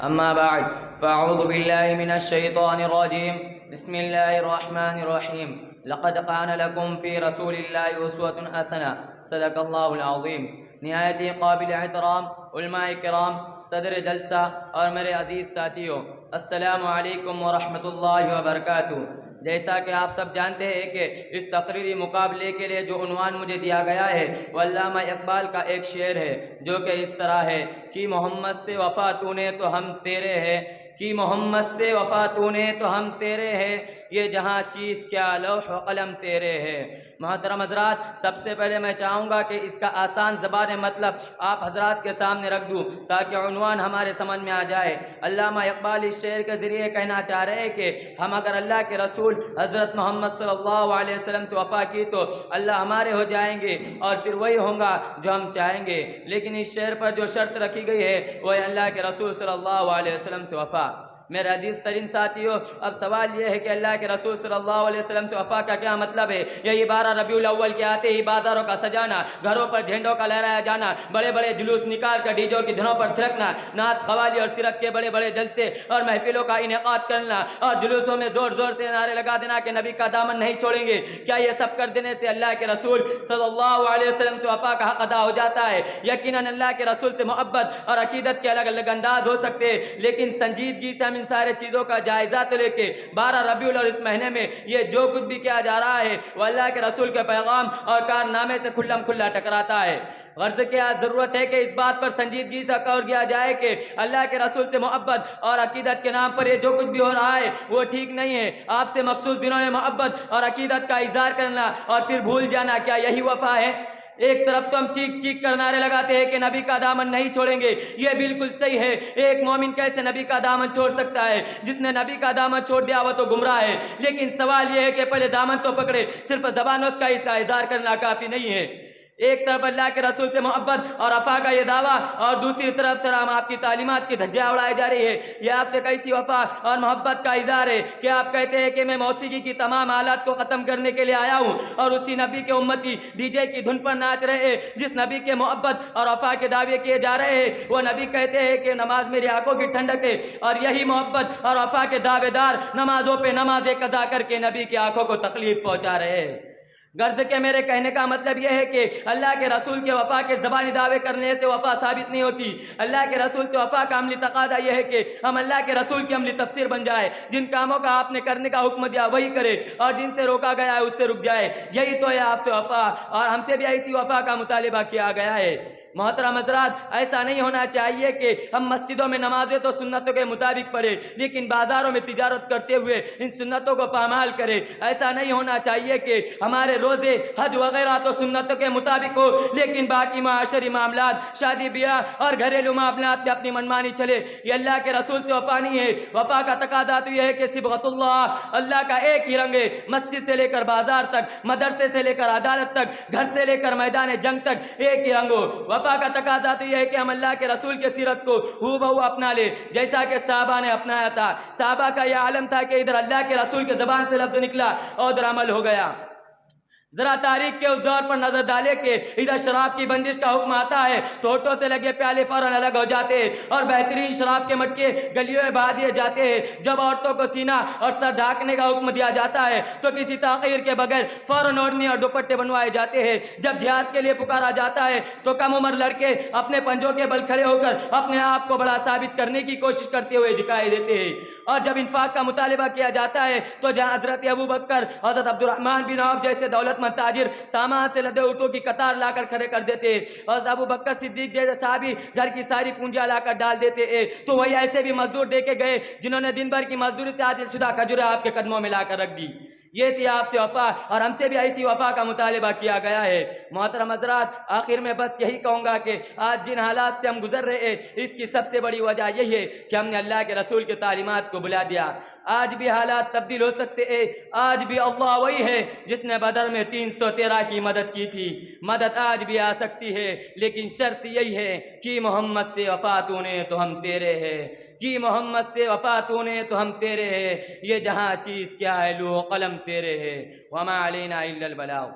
أما بعد فأعوذ بالله من الشيطان الرجيم. بسم الله الرحمن الرحيم. لقد كان لكم في رسول الله أسوة حسنة. صدق الله العظيم. نہایت ہی قابل احترام علماء کرام، صدر جلسہ اور میرے عزیز ساتھیوں، السلام علیکم ورحمۃ اللہ وبرکاتہ۔ جیسا کہ آپ سب جانتے ہیں کہ اس تقریری مقابلے کے لیے جو عنوان مجھے دیا گیا ہے وہ علامہ اقبال کا ایک شعر ہے جو کہ اس طرح ہے کہ محمد سے وفا تو نے تو ہم تیرے ہیں، کہ محمد سے وفا تو نے تو ہم تیرے ہیں، یہ جہاں چیز کیا لوح و قلم تیرے ہے۔ محترم حضرات، سب سے پہلے میں چاہوں گا کہ اس کا آسان زبان مطلب آپ حضرات کے سامنے رکھ دوں تاکہ عنوان ہمارے سمجھ میں آ جائے۔ علامہ اقبال اس شعر کے ذریعے کہنا چاہ رہے ہیں کہ ہم اگر اللہ کے رسول حضرت محمد صلی اللہ علیہ وسلم سے وفا کی تو اللہ ہمارے ہو جائیں گے اور پھر وہی ہوں گا جو ہم چاہیں گے، لیکن اس شعر پر جو شرط رکھی گئی ہے وہ ہے اللہ کے رسول صلی اللہ علیہ وسلم سے وفا۔ میرے عزیز ترین ساتھیوں، اب سوال یہ ہے کہ اللہ کے رسول صلی اللہ علیہ وسلم سے وفا کا کیا مطلب ہے؟ یہی 12 ربیع الاول کے آتے ہی بازاروں کا سجانا، گھروں پر جھنڈوں کا لہرایا جانا، بڑے بڑے جلوس نکال کر ڈیجوں کی دھنوں پر تھرکنا، نعت قوالی اور سیرت کے بڑے بڑے جلسے اور محفلوں کا انعقاد کرنا اور جلوسوں میں زور زور سے نعرے لگا دینا کہ نبی کا دامن نہیں چھوڑیں گے، کیا یہ سب کر دینے سے اللہ کے رسول صلی اللہ علیہ وسلم سے وفا کا حق ادا ہو جاتا ہے؟ یقیناً اللہ کے رسول سے محبت اور عقیدت کے الگ الگ انداز ہو سکتے ہیں، لیکن سنجیدگی سے ہم ان سارے چیزوں کا جائزہ تو لے کے 12 ربیع الاول اس مہینے میں یہ جو کچھ بھی کیا جا رہا ہے وہ اللہ کے رسول کے پیغام اور کارنامے سے کھلم کھلا ٹکراتا ہے۔ غرض کیا ضرورت ہے کہ اس بات پر سنجیدگی سے غور کیا جائے کہ اللہ کے رسول سے محبت اور عقیدت کے نام پر یہ جو کچھ بھی ہو رہا ہے وہ ٹھیک نہیں ہے۔ آپ سے مخصوص دنوں میں محبت اور عقیدت کا اظہار کرنا اور پھر بھول جانا، کیا یہی وفا ہے؟ ایک طرف تو ہم چیخ چیخ کر نعرے لگاتے ہیں کہ نبی کا دامن نہیں چھوڑیں گے، یہ بالکل صحیح ہے۔ ایک مومن کیسے نبی کا دامن چھوڑ سکتا ہے؟ جس نے نبی کا دامن چھوڑ دیا وہ تو گمراہ ہے، لیکن سوال یہ ہے کہ پہلے دامن تو پکڑے، صرف زبانوں کا اس کا اظہار کرنا کافی نہیں ہے۔ ایک طرف اللہ کے رسول سے محبت اور وفا کا یہ دعویٰ اور دوسری طرف سلام آپ کی تعلیمات کی دھجیاں اڑائی جا رہی ہے، یہ آپ سے کیسی وفا اور محبت کا اظہار ہے کہ آپ کہتے ہیں کہ میں موسیقی کی تمام آلات کو ختم کرنے کے لیے آیا ہوں اور اسی نبی کے امتی ڈی جے کی دھن پر ناچ رہے ہیں جس نبی کے محبت اور وفا کے دعوے کیے جا رہے ہیں۔ وہ نبی کہتے ہیں کہ نماز میری آنکھوں کی ٹھنڈک ہے، اور یہی محبت اور وفا کے دعوے دار نمازوں پہ نمازیں قضا کر کے نبی کی آنکھوں کو تکلیف پہنچا رہے ہیں۔ غرض کے میرے کہنے کا مطلب یہ ہے کہ اللہ کے رسول کے وفا کے زبانی دعوے کرنے سے وفا ثابت نہیں ہوتی۔ اللہ کے رسول سے وفا کا عملی تقاضا یہ ہے کہ ہم اللہ کے رسول کی عملی تفسیر بن جائے، جن کاموں کا آپ نے کرنے کا حکم دیا وہی کرے اور جن سے روکا گیا ہے اس سے رک جائے، یہی تو ہے آپ سے وفا، اور ہم سے بھی ایسی وفا کا مطالبہ کیا گیا ہے۔ محترم حضرات، ایسا نہیں ہونا چاہیے کہ ہم مسجدوں میں نمازیں تو سنتوں کے مطابق پڑھیں لیکن بازاروں میں تجارت کرتے ہوئے ان سنتوں کو پامال کریں۔ ایسا نہیں ہونا چاہیے کہ ہمارے روزے حج وغیرہ تو سنتوں کے مطابق ہو لیکن باقی معاشری معاملات، شادی بیاہ اور گھریلو معاملات میں اپنی منمانی چلے۔ یہ اللہ کے رسول سے وفا نہیں ہے۔ وفا کا تقاضا تو یہ ہے کہ صبغت اللہ کا ایک ہی رنگ ہے، مسجد سے لے کر بازار تک، مدرسے سے لے کر عدالت تک، گھر سے لے کر میدان جنگ تک ایک ہی رنگ ہو۔ وفا کا تقاضا تو یہ ہے کہ ہم اللہ کے رسول کے سیرت کو ہو بہو اپنا لے جیسا کہ صحابہ نے اپنایا تھا۔ صحابہ کا یہ عالم تھا کہ ادھر اللہ کے رسول کے زبان سے لفظ نکلا اور ادھر عمل ہو گیا۔ ذرا تاریخ کے اس دور پر نظر ڈالے کہ ادھر شراب کی بندش کا حکم آتا ہے تو ہونٹوں سے لگے پیالے فوراً الگ ہو جاتے ہیں اور بہترین شراب کے مٹکے گلیوں میں بہا دیے جاتے ہیں۔ جب عورتوں کو سینہ اور سر ڈھانکنے کا حکم دیا جاتا ہے تو کسی تاخیر کے بغیر فوراً اوڑھنی اور دوپٹے بنوائے جاتے ہیں۔ جب جہاد کے لیے پکارا جاتا ہے تو کم عمر لڑکے اپنے پنجوں کے بل کھڑے ہو کر اپنے آپ کو بڑا ثابت کرنے کی کوشش کرتے ہوئے دکھائی دیتے ہیں، اور جب انفاق کا مطالبہ کیا جاتا ہے تو جہاں حضرت ابو بکر، حضرت عبد الرحمن بن عوف جیسے دولت مند تاجر سامان سے لدے اونٹوں کی قطار لا کر کھڑے کر دیتے، اور ابو بکر صدیق جیسے صحابی گھر کی ساری پونجیاں لا کر ڈال دیتے، تو وہی ایسے بھی مزدور دے کے گئے جنہوں نے دن بھر کی مزدوری سے حاصل شدہ کھجوریں آپ کے قدموں میں لا کر رکھ دی۔ یہ تھی آپ سے وفا، اور ہم سے بھی ایسی وفا کا مطالبہ کیا گیا ہے۔ محترم حضرات، آخر میں بس یہی کہوں گا کہ آج جن حالات سے ہم گزر رہے ہیں اس کی سب سے بڑی وجہ یہی ہے کہ ہم نے اللہ کے رسول کے تعلیمات کو بھلا دیا۔ آج بھی حالات تبدیل ہو سکتے ہیں، آج بھی اللہ وہی ہے جس نے بدر میں 313 کی مدد کی تھی، مدد آج بھی آ سکتی ہے، لیکن شرط یہی ہے کہ محمد سے وفا تو نے تو ہم تیرے ہیں، کہ محمد سے وفا تو نے تو ہم تیرے ہیں، یہ جہاں چیز کیا ہے لوح و قلم تیرے ہے، وما علینا الا البلاغ۔